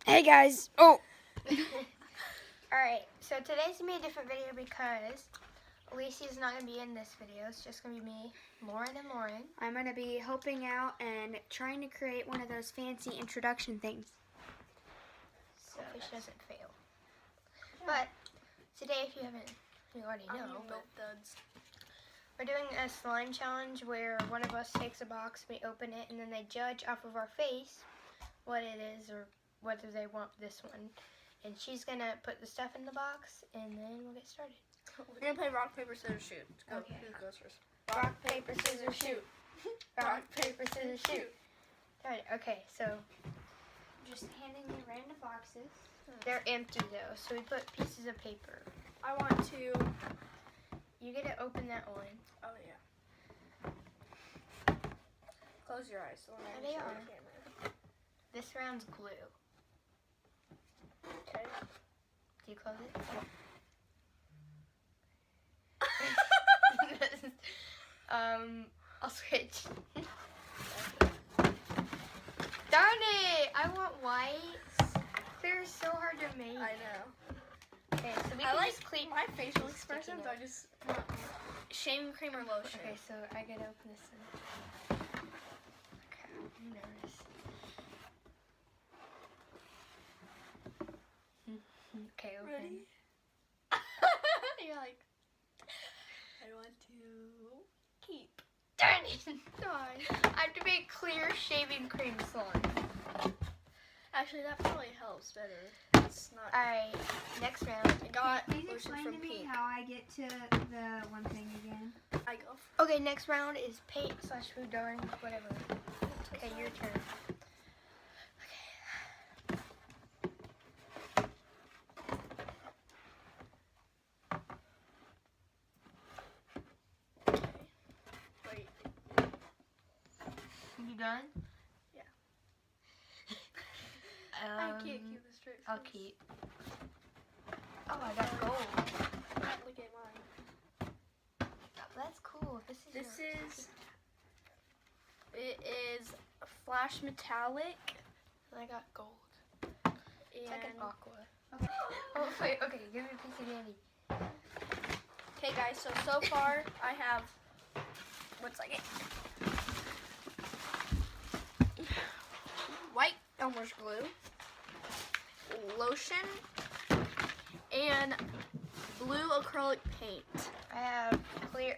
Hey guys. Oh. Alright, so today's going to be a different video because Alicia's not going to be in this video. It's just going to be me, Lauren, and Lauren. I'm going to be helping out and trying to create one of those fancy introduction things. So she doesn't fail. But today, if you haven't, you already know, but we're doing a slime challenge where one of us takes a box, we open it, and then they judge off of our face what it is or whether they want this one. And she's going to put the stuff in the box, and then we'll get started. We're going to play rock, paper, scissors, shoot. Go. Okay. Who goes first? Rock, paper, scissors, shoot. Rock, paper, scissors, shoot. Alright, okay, so Just handing me random boxes. they're empty though, so we put pieces of paper. I want to... You get to open that one. Oh, yeah. Close your eyes. So when I There they show are. the camera. This round's glue. Okay. Do you close it? I'll switch. Darn it! I want whites. They're so hard to make. I know. Okay, so we I can like just clean my facial Just expressions. sticking I just want shaving cream or lotion. Okay, so I gotta open this one. Crap, I'm nervous. Okay, open. Ready? You're like, I want to keep. Darn it! Die. I have to make clear shaving cream slime. Actually, that probably helps better. It's not. Alright, next round. I got Please lotion explain from to me Pink. how I get to the one thing again. I go. Okay, next round is paint/food darn, whatever. Okay, your turn. Wait. You done? Yeah. I can't keep the straight. I'll keep. Oh, I got gold. Look at mine. Oh, that's cool. This This is. It is flash metallic. I got gold. And It's like an aqua. Okay. Oh, wait. Okay, give me a piece of candy. okay, guys. So far I have. One second. White Elmer's glue, lotion, and blue acrylic paint. I have clear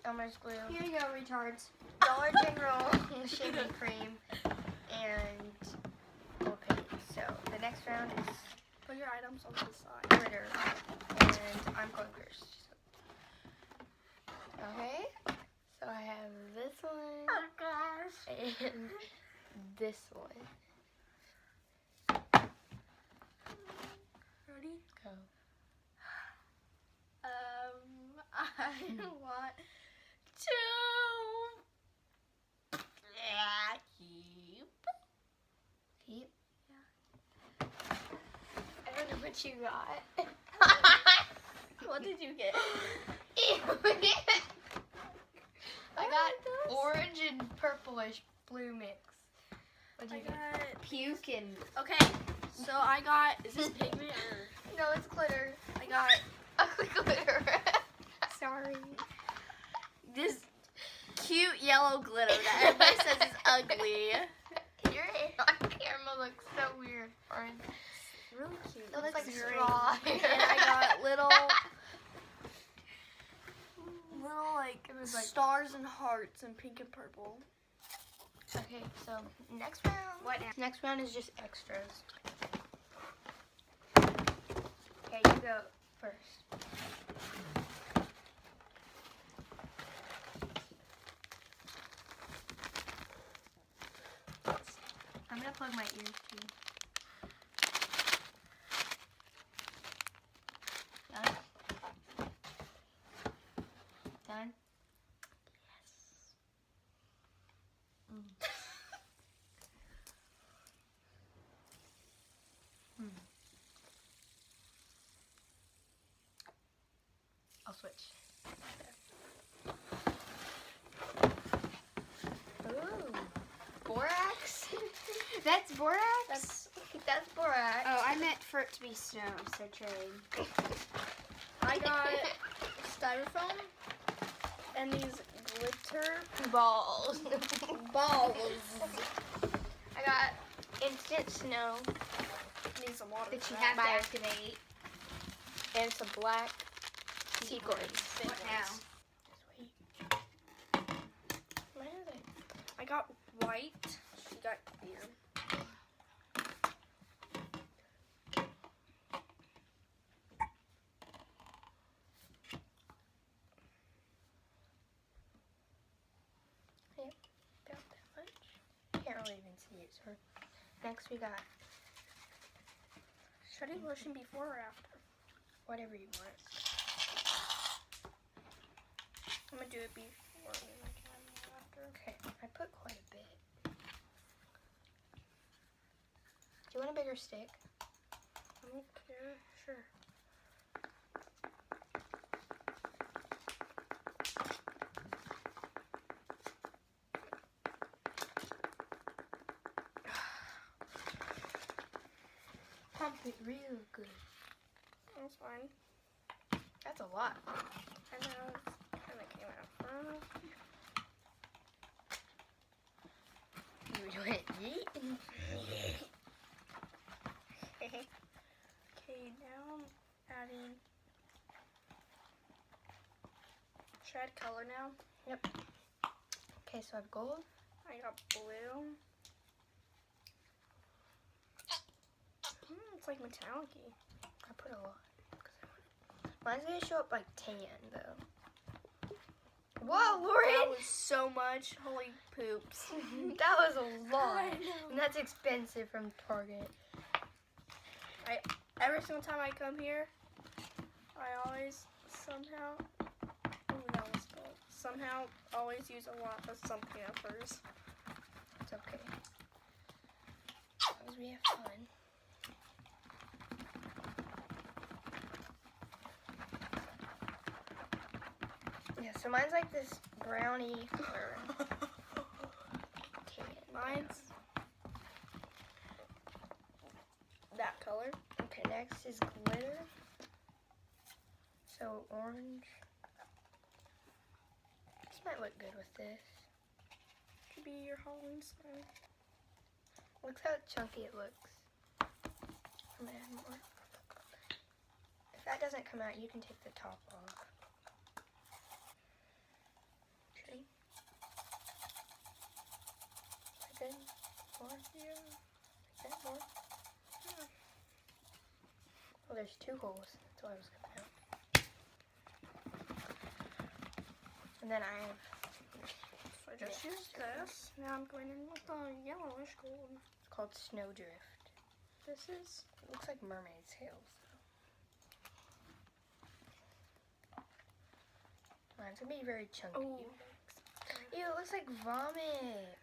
Elmer's glue, Here you go, retards. Dollar General shaving cream, and gold paint. So the next round is Put your items on the side. glitter, and I'm going first. Okay, so I have this one Oh gosh. and this one. Ready? Go. I want to keep. Keep. Yeah. I don't know what you got. What did you get? I got orange and purplish blue mix. What I did you get? got Puke and okay. So I got. Is this pigment or? No, it's glitter. I got Ugly glitter. sorry. this cute yellow glitter that everybody says is ugly. Your hair on camera looks so weird, friend. Really cute. It looks like great. straw. And I got little like It was like- stars and hearts in pink and purple. Okay, so next round. What now? Next round is just extras. Okay, you go first. I'm gonna plug my ears too. Done? Done? Yes. I'll switch. Ooh. Borax? That's borax? That's That's borax. Oh, I meant for it to be snow, so trade. I got styrofoam and these glitter balls. balls. I got instant snow Need some water. That for you that. have to activate. and some black sequins. Big What now? ones. Sweet. Where is it? I got white. She got clear. About that much. Can't really even see it. So next we got Should I do lotion before or after? whatever you want. I'm gonna do it before and then I can add more after. Okay, I put quite a bit. Do you want a bigger stick? I don't care. Sure. Pump it real good. That's fine. That's a lot. And now it's kind of came out front. You were doing it neat. Okay, now I'm adding. Should I add color now? Yep. Okay, so I have gold. I got blue. It's like metallic-y. I put a lot. 'Cause I want it. Mine's gonna show up like tan though. Whoa, That Lauren! was so much. Holy poops. That was a lot. I know. And that's expensive from Target. Every single time I come here, I always somehow, somehow always use a lot of something at first. It's okay. As long as we have fun. Yeah, so mine's like this brownie or tan. Mine's that color. Okay, next is glitter. So orange. This might look good with this. Could be your Halloween sign. Look how chunky it looks. I'm gonna add more. If that doesn't come out, you can take the top off. Okay. Is that good? More? Yeah. Is that more? Well, there's two holes. That's why it was coming out. And then I have, So I just used this. Now I'm going in with the yellowish gold. it's called Snowdrift. This is It looks like mermaid scales. Mine's gonna be very chunky. oh. Ew, it looks like vomit.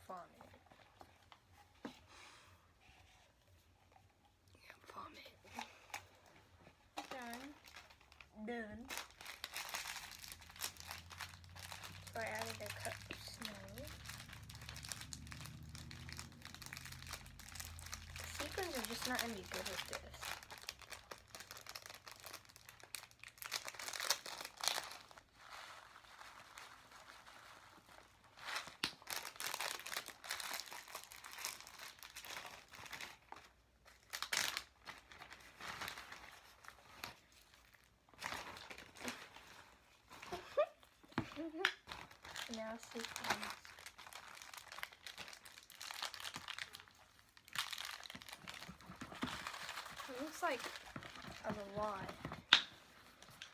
Vomit. Yeah, vomit. Done. So I added a cup of snow. The sequins are just not gonna be good with this. Now sequins. It looks like Of a lot.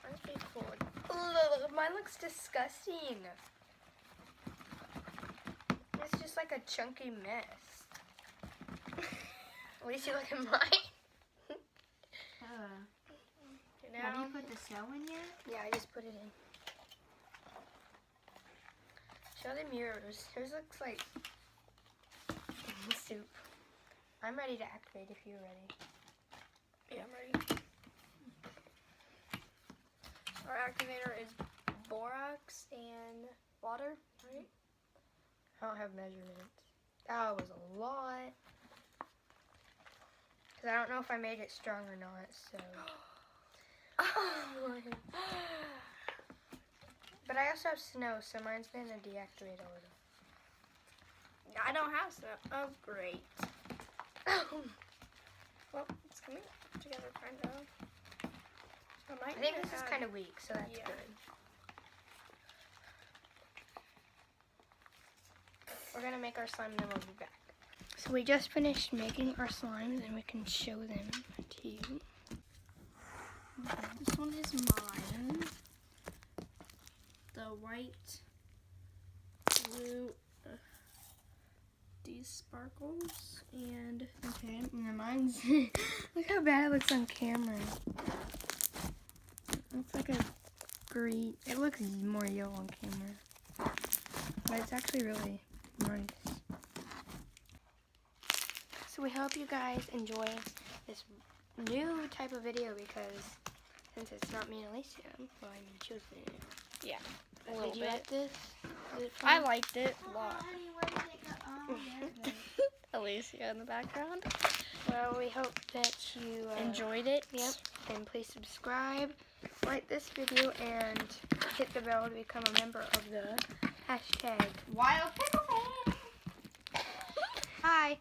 Mine's pretty cool. Ugh, mine looks disgusting. It's just like a chunky mess. At least you look at mine. okay, Have now. you put the snow in yet? Yeah, I just put it in. Show them yours. Yours looks like soup. I'm ready to activate if you're ready. Yeah, I'm ready. Our activator is borax and water, right? I don't have measurements. That was a lot. Because I don't know if I made it strong or not, so. But I also have snow, so mine's going to deactivate a little. I don't have snow. Oh, great. Well, it's coming together, kind of. I think this is kind of weak, so that's good. We're going to make our slime, then we'll be back. So we just finished making our slimes, and we can show them to you. This one is mine. The white, blue, these sparkles, and Okay, and mine's, look how bad it looks on camera. It looks like a green, it looks more yellow on camera. But it's actually really nice. So we hope you guys enjoy this new type of video because since it's not me and Alicia, well, I mean, she was in it. yeah, a Did little you bit. like this? Was it I fun? liked it a lot. Honey, where did it go? Oh, there it goes. Alicia in the background. Well, we hope that you Enjoyed it. Yep, and please subscribe, like this video, and hit the bell to become a member of the hashtag Wild Pickle Fan. Bye.